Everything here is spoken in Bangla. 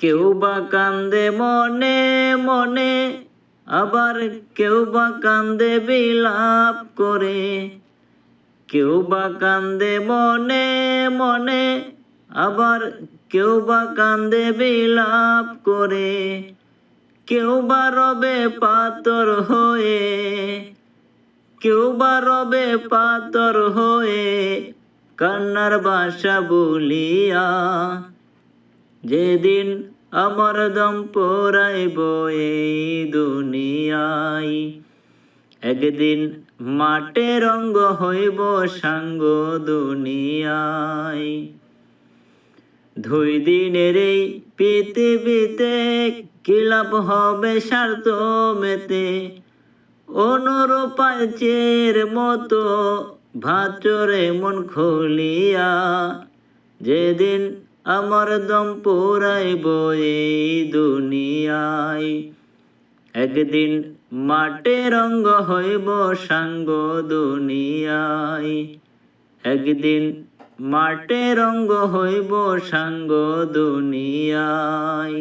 কেউ বা কান্দে মনে মনে, আবার কেউ বা কান্দে বিলাপ করে। কেউ বা কান্দে মনে মনে, আবার কেউ বা কান্দে বিলাপ করে। কেউ বা রবে পাথর হয়ে, কেউ বা রবে পাথর হয়ে, কান্নার ভাষা বলিয়া। যেদিন আমার দম পড়াইব এই দুনিয়ায়, একদিন মাঠে রঙ্গ হইব সাঙ্গ দুনিয়ায়। 2 দিনের এই পৃথিবীতে কি লাভ হবে স্বার্থ মেতে। অনুরূপায় চের মতো ভাচরে মন খুলিয়া। যেদিন আমার দম পুরাইব এই দুনিয়ায়, একদিন মাঠে রঙ্গ হইব সাঙ্গ দুনিয়ায়। একদিন মাঠে রঙ্গ হইব সাঙ্গ দুনিয়ায়।